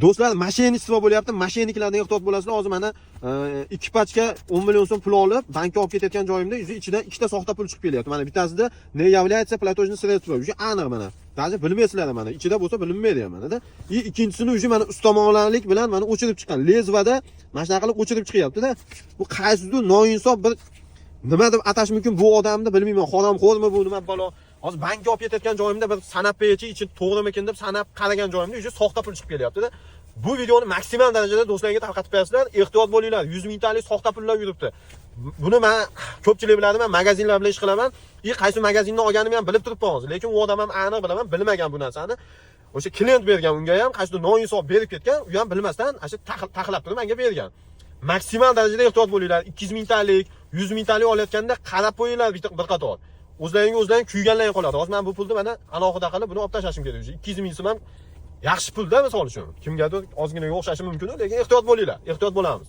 Do'stlar, moshennichtvo bo'lyapti. Moshenniklardan ehtiyot bo'lasizlar. Hozir mana 2 pachka 10 million so'm pul olib, bankka olib ketayotgan joyimda ichidan ikkita soxta pul chiqib kelyapti. Mana bittasida ne является платежным средством. Уже aniq mana. Даже bilmaysizlar mana. Ichida bo'lsa bilinmaydi ham mana-da. Ikkinchisini уже mana ustamonlarlik bilan mana o'chirib chiqqan. Lezvada mana shunaqa qilib o'chirib chiqyapti-da. Bu qaysidir noinsof bir nima deb atash mumkin bu odamni bilmayman. Xonamxo'rmi bu nima balo. Hozir bankka olib ketayotgan joyimda bir sanab bechi ichi to'g'rimikin deb sanab qaragan joyimda уже soxta pul chiqib kelyapti-da. Bu videoni maksimal darajada do'stlarga tarqatib qo'yasizlar. Ehtiyot bo'linglar. 100 mingtalik soxta pullar yuribdi. Buni men ko'pchilik biladi, men magazinlar bilan ish qilaman. Qaysi magazindan olganimni ham bilib turibman hozir. Lekin u odam ham aniq bilaman, bilmagan bu narsani. O'sha klient bergan unga ham qaysi noinsof berib ketgan, u ham bilmasdan asha taxlab turib menga bergan. Maksimal darajada ehtiyot bo'linglar. 200 mingtalik, 100 mingtalik olayotganda qarab qo'yinglar bir qator. O'zlaring kuyganlaring qoladi. Hozir men bu pulni mana alohida qilib buni olib tashlashim kerak. 200 ming so'm ham yaxshi pulda, misol uchun. Kimgadir ozgina o'xshashi mumkin, lekin ehtiyot bo'linglar. Ehtiyot bo'lamiz.